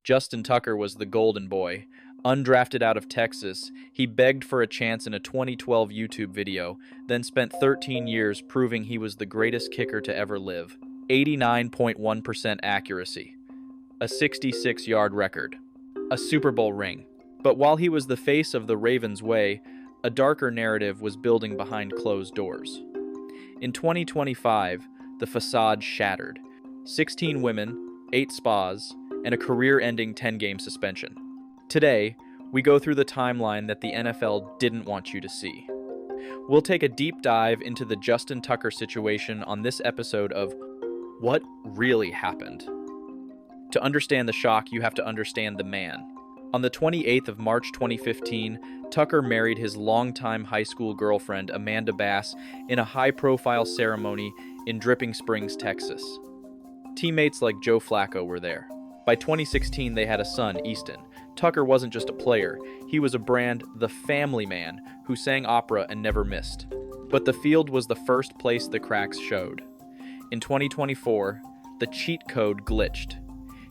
Justin Tucker was the golden boy. Undrafted out of Texas, he begged for a chance in a 2012 YouTube video, then spent 13 years proving he was the greatest kicker to ever live. 89.1% accuracy. A 66-yard record. A Super Bowl ring. But while he was the face of the Ravens way, a darker narrative was building behind closed doors. In 2025, the facade shattered. 16 women, 8 spas, and a career-ending 10-game suspension. Today, we go through the timeline that the NFL didn't want you to see. We'll take a deep dive into the Justin Tucker situation on this episode of What Really Happened. To understand the shock, you have to understand the man. On the 28th of March 2015, Tucker married his longtime high school girlfriend, Amanda Bass, in a high-profile ceremony in Dripping Springs, Texas. Teammates like Joe Flacco were there. By 2016, they had a son, Easton. Tucker wasn't just a player. He was a brand, the family man, who sang opera and never missed. But the field was the first place the cracks showed. In 2024, the cheat code glitched.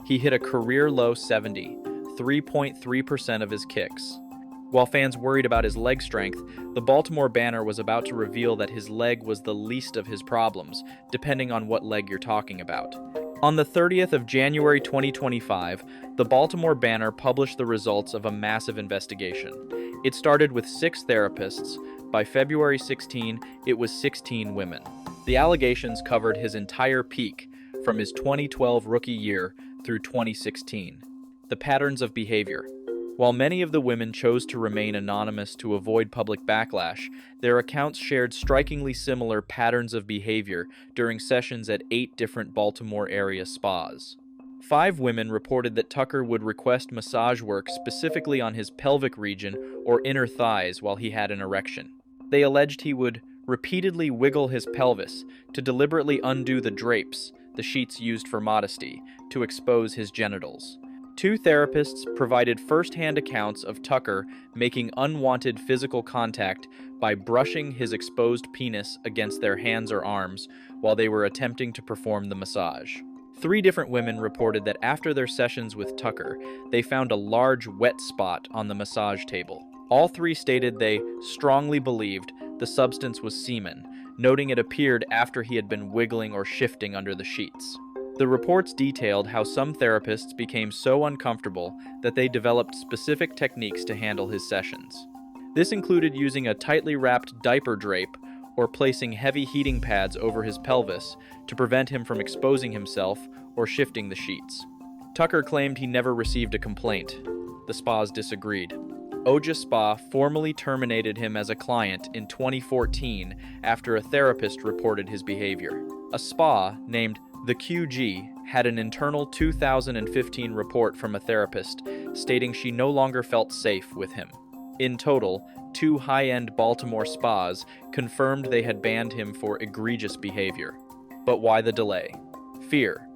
He hit a career-low 70, 3.3% of his kicks. While fans worried about his leg strength, the Baltimore Banner was about to reveal that his leg was the least of his problems, depending on what leg you're talking about. On the 30th of January 2025, the Baltimore Banner published the results of a massive investigation. It started with 6 therapists. By February 16, it was 16 women. The allegations covered his entire peak, from his 2012 rookie year through 2016. The patterns of behavior. While many of the women chose to remain anonymous to avoid public backlash, their accounts shared strikingly similar patterns of behavior during sessions at 8 different Baltimore area spas. 5 women reported that Tucker would request massage work specifically on his pelvic region or inner thighs while he had an erection. They alleged he would repeatedly wiggle his pelvis to deliberately undo the drapes, the sheets used for modesty, to expose his genitals. 2 therapists provided first-hand accounts of Tucker making unwanted physical contact by brushing his exposed penis against their hands or arms while they were attempting to perform the massage. 3 different women reported that after their sessions with Tucker, they found a large wet spot on the massage table. All 3 stated they strongly believed the substance was semen, noting it appeared after he had been wiggling or shifting under the sheets. The reports detailed how some therapists became so uncomfortable that they developed specific techniques to handle his sessions. This included using a tightly wrapped diaper drape or placing heavy heating pads over his pelvis to prevent him from exposing himself or shifting the sheets. Tucker claimed he never received a complaint. The spas disagreed. Oja Spa formally terminated him as a client in 2014 after a therapist reported his behavior. A spa named The QG had an internal 2015 report from a therapist stating she no longer felt safe with him. In total, 2 high-end Baltimore spas confirmed they had banned him for egregious behavior. But why the delay? Fear.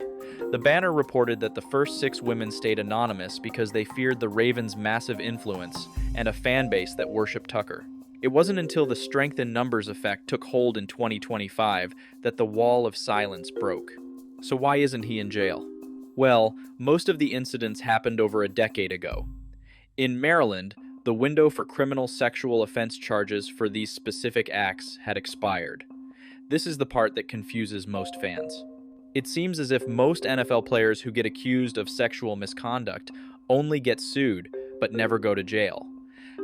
The Banner reported that the first 6 women stayed anonymous because they feared the Ravens' massive influence and a fan base that worshipped Tucker. It wasn't until the strength in numbers effect took hold in 2025 that the wall of silence broke. So why isn't he in jail? Well, most of the incidents happened over a decade ago. In Maryland, the window for criminal sexual offense charges for these specific acts had expired. This is the part that confuses most fans. It seems as if most NFL players who get accused of sexual misconduct only get sued, but never go to jail.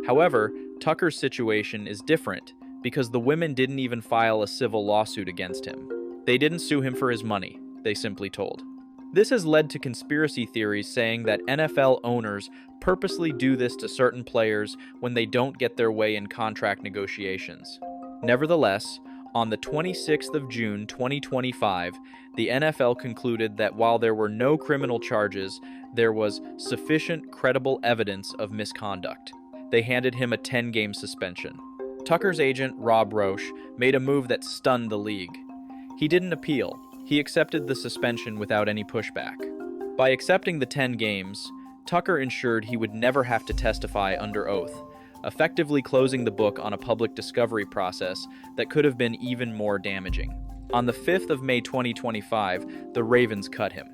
However, Tucker's situation is different because the women didn't even file a civil lawsuit against him. They didn't sue him for his money, they simply told. This has led to conspiracy theories saying that NFL owners purposely do this to certain players when they don't get their way in contract negotiations. Nevertheless, on the 26th of June 2025, the NFL concluded that while there were no criminal charges, there was sufficient credible evidence of misconduct. They handed him a 10-game suspension. Tucker's agent, Rob Roche, made a move that stunned the league. He didn't appeal. He accepted the suspension without any pushback. By accepting the 10 games, Tucker ensured he would never have to testify under oath, effectively closing the book on a public discovery process that could have been even more damaging. On the 5th of May 2025, the Ravens cut him.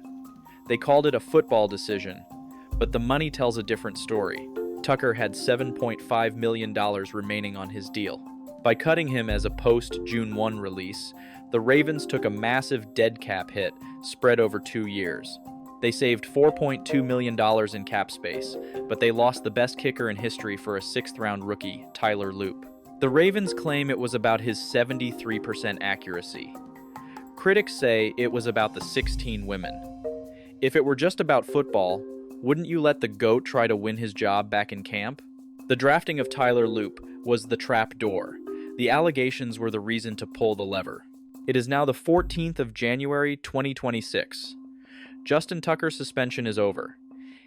They called it a football decision, But the money tells a different story. Tucker had $7.5 million remaining on his deal. By cutting him as a post-June 1 release, the Ravens took a massive dead cap hit spread over 2 years. They saved $4.2 million in cap space, but they lost the best kicker in history for a 6th-round rookie, Tyler Loop. The Ravens claim it was about his 73% accuracy. Critics say it was about the 16 women. If it were just about football, wouldn't you let the GOAT try to win his job back in camp? The drafting of Tyler Loop was the trap door. The allegations were the reason to pull the lever. It is now the 14th of January, 2026. Justin Tucker's suspension is over.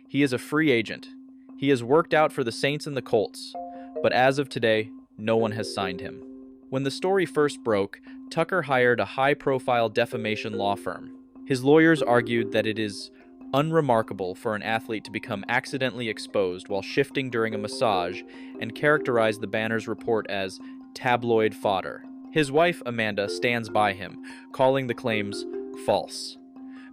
He is a free agent. He has worked out for the Saints and the Colts, but as of today, no one has signed him. When the story first broke, Tucker hired a high-profile defamation law firm. His lawyers argued that it is unremarkable for an athlete to become accidentally exposed while shifting during a massage and characterized the Banner's report as tabloid fodder. His wife, Amanda, stands by him, calling the claims false.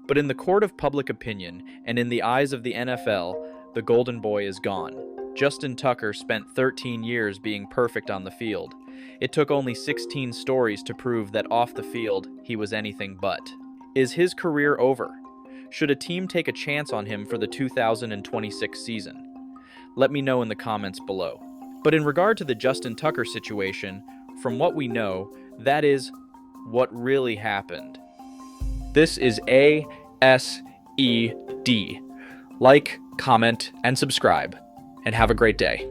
But in the court of public opinion and in the eyes of the NFL, the Golden Boy is gone. Justin Tucker spent 13 years being perfect on the field. It took only 16 stories to prove that off the field, he was anything but. Is his career over? Should a team take a chance on him for the 2026 season? Let me know in the comments below. But in regard to the Justin Tucker situation, from what we know, that is what really happened. This is ASED. Like, comment, and subscribe, and have a great day.